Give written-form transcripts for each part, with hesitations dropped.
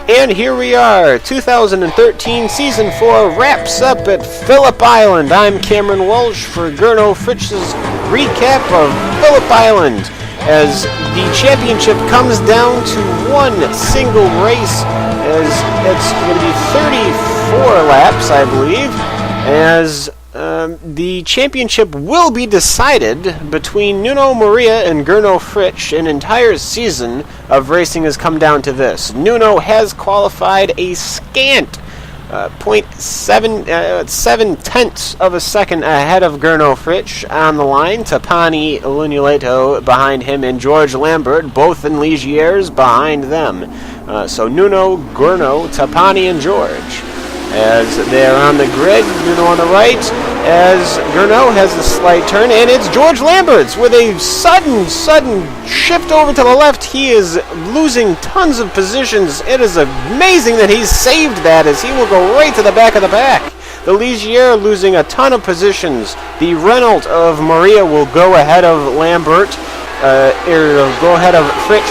And here we are, 2013 Season 4 wraps up at PHILLIP Island. I'm Cameron Walsh for Gurno Fritz's recap of PHILLIP Island as the championship comes down to one single race, as it's going to be 34 laps, I believe, as the championship will be decided between Nuno Maria and Gurno Fritsch. An entire season of racing has come down to this. Nuno has qualified a scant 0.7 of a second ahead of Gurno Fritsch on the line. Tapani Lunuleto behind him and George Lambert, both in Ligiers, behind them. So Nuno, Gurno, Tapani, and George. As they're on the grid, Nuno on the right, as Gurno has a slight turn, and it's George Lambert's with a sudden shift over to the left. He is losing tons of positions. It is amazing that he's saved that, as he will go right to the back of the pack. The Ligier losing a ton of positions. The Renault of Maria will go ahead of Lambert, go ahead of Fritsch,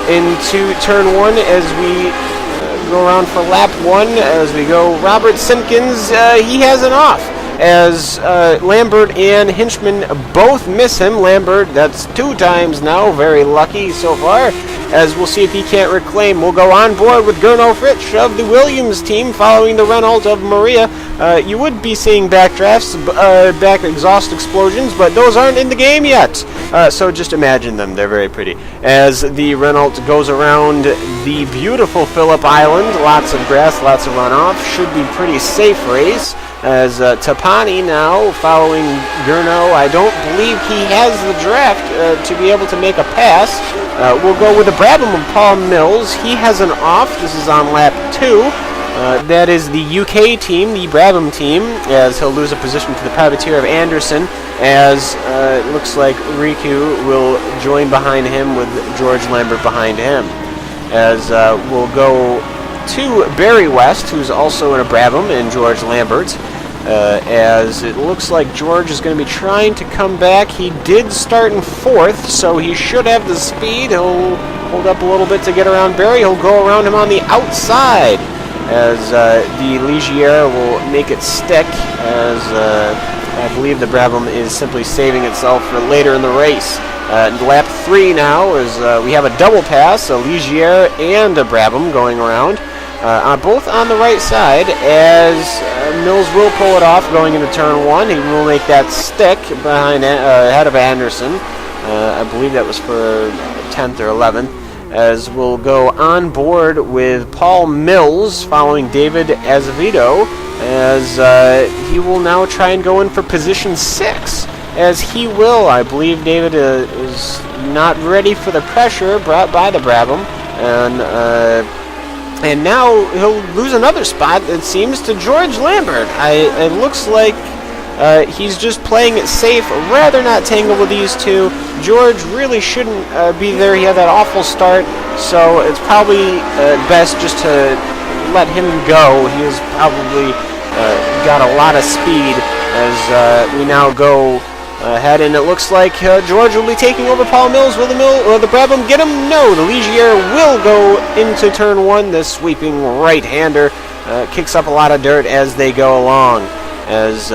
into turn one as we go around for lap one. As we go, Robert Simpkins, he has an off, as Lambert and Hinchman both miss him. Lambert, that's 2 times now, very lucky so far, as we'll see if he can't reclaim. We'll go on board with Gurno Fritsch of the Williams team following the Renault of Maria. You would be seeing backdrafts, back exhaust explosions, but those aren't in the game yet, so just imagine them. They're very pretty. As the Renault goes around the beautiful PHILLIP Island, lots of grass, lots of runoff, should be pretty safe race. As Tapani now following Gurno. I don't believe he has the draft to be able to make a pass. We'll go with the Brabham of Paul Mills. He has an off. This is on lap 2. That is the UK team, the Brabham team, as he'll lose a position to the privateer of Anderson, as it looks like Riku will join behind him with George Lambert behind him. As we'll go to Barry West, who's also in a Brabham, and George Lambert, as it looks like George is going to be trying to come back. He did start in 4th, so he should have the speed. He'll hold up a little bit to get around Barry. He'll go around him on the outside, as the Ligier will make it stick, as I believe the Brabham is simply saving itself for later in the race. Lap 3 now, as we have a double pass, a Ligier and a Brabham going around, both on the right side, as Mills will pull it off going into turn 1. He will make that stick behind ahead of Anderson. I believe that was for 10th or 11th. As we'll go on board with Paul Mills following David Azevedo, as he will now try and go in for position 6, as he will. I believe David is not ready for the pressure brought by the Brabham, and now he'll lose another spot, it seems, to George Lambert. It looks like he's just playing it safe, rather not tangle with these two. George really shouldn't be there. He had that awful start, so it's probably best just to let him go. He has probably got a lot of speed, as we now go ahead, and it looks like George will be taking over Paul Mills. Will the Brabham get him? No, the Ligier will go into turn 1. The sweeping right-hander kicks up a lot of dirt as they go along, as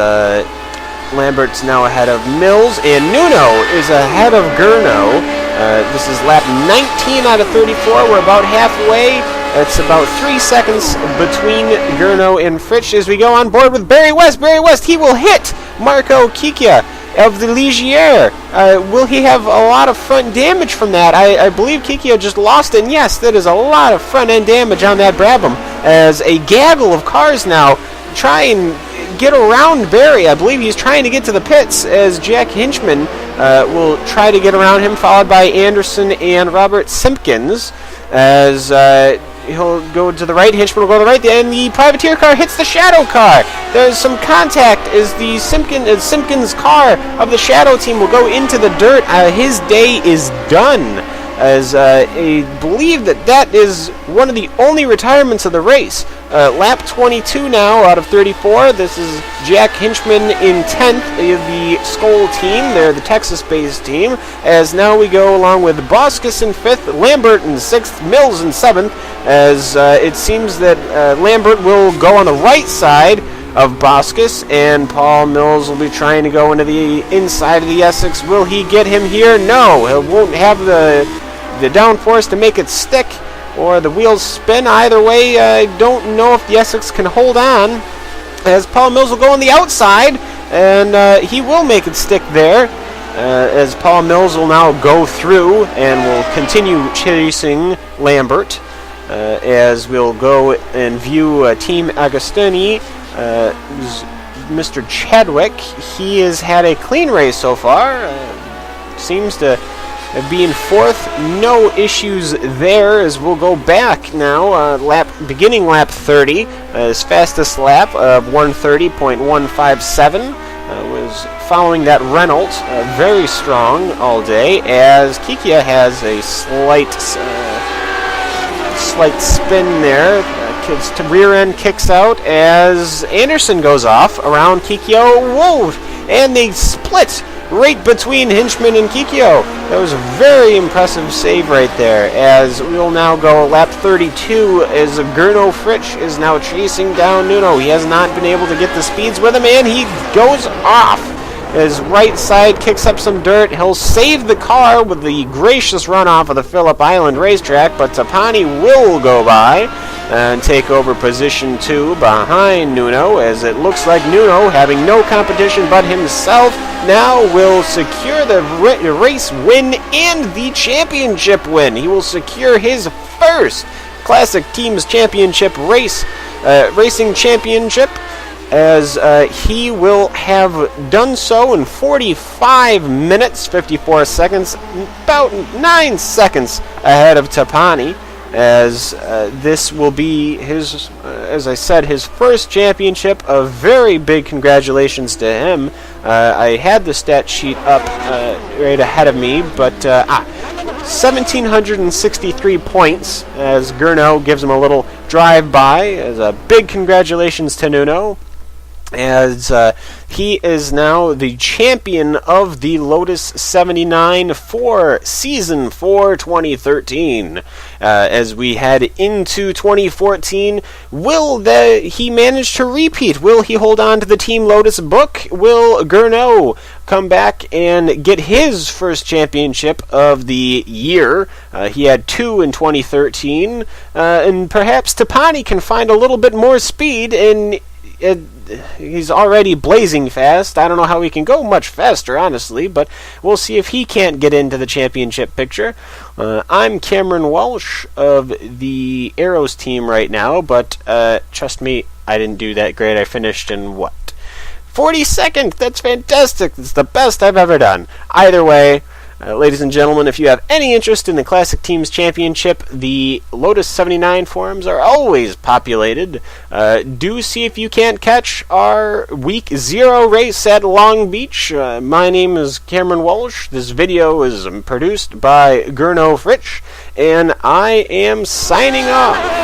Lambert's now ahead of Mills, and Nuno is ahead of Gurno. This is lap 19 out of 34. We're about halfway. It's about 3 seconds between Gurno and Fritsch as we go on board with Barry West. Barry West, he will hit Marco Kikia of the Ligier. Will he have a lot of front damage from that? I believe Kikia just lost it, and yes, that is a lot of front-end damage on that Brabham, as a gaggle of cars now try and get around Barry. I believe he's trying to get to the pits, as Jack Hinchman will try to get around him, followed by Anderson and Robert Simpkins, as he'll go to the right. Hinchman will go to the right, and the privateer car hits the shadow car. There's some contact as the Simpkins car of the shadow team will go into the dirt. His day is done, as I believe that is one of the only retirements of the race. Lap 22 now out of 34. This is Jack Hinchman in 10th of the Skoll team. They're the Texas-based team. As now we go along with Boskus in 5th, Lambert in 6th, Mills in 7th, as it seems that Lambert will go on the right side of Boskus, and Paul Mills will be trying to go into the inside of the Essex. Will he get him here? No, he won't have the downforce to make it stick, or the wheels spin. Either way, I don't know if the Essex can hold on, as Paul Mills will go on the outside, and he will make it stick there, as Paul Mills will now go through and will continue chasing Lambert, as we'll go and view Team Agostini. Mr. Chadwick, he has had a clean race so far, seems to be in 4th, no issues there, as we'll go back now, beginning lap 30, his fastest lap of 1:30.157, was following that Renault, very strong all day, as Kikia has a slight spin there. Rear end kicks out as Anderson goes off around Kikyo. Whoa! And they split right between Hinchman and Kikyo. That was a very impressive save right there, as we will now go lap 32 as Gurno Fritsch is now chasing down Nuno. He has not been able to get the speeds with him, and he goes off. His right side kicks up some dirt. He'll save the car with the gracious runoff of the PHILLIP Island racetrack, but Tapani will go by and take over position 2 behind Nuno, as it looks like Nuno, having no competition but himself, now will secure the race win and the championship win. He will secure his first Classic Teams Championship racing championship, as he will have done so in 45 minutes, 54 seconds, about 9 seconds ahead of Tapani, as this will be his, as I said, his first championship. A very big congratulations to him. I had the stat sheet up right ahead of me, but 1,763 points, as Gurno gives him a little drive-by, as a big congratulations to Nuno, as he is now the champion of the Lotus 79 for Season 4 2013. As we head into 2014, will he manage to repeat? Will he hold on to the Team Lotus book? Will Gurno come back and get his first championship of the year? He had 2 in 2013, and perhaps Tapani can find a little bit more speed, and he's already blazing fast. I don't know how he can go much faster, honestly, but we'll see if he can't get into the championship picture. I'm Cameron Walsh of the Arrows team right now, but trust me, I didn't do that great. I finished in, 42nd? That's fantastic. It's the best I've ever done. Either way, ladies and gentlemen, if you have any interest in the Classic Teams Championship, the Lotus 79 forums are always populated. Do see if you can't catch our Week 0 race at Long Beach. My name is Cameron Walsh. This video is produced by Gurno Fritsch, and I am signing off.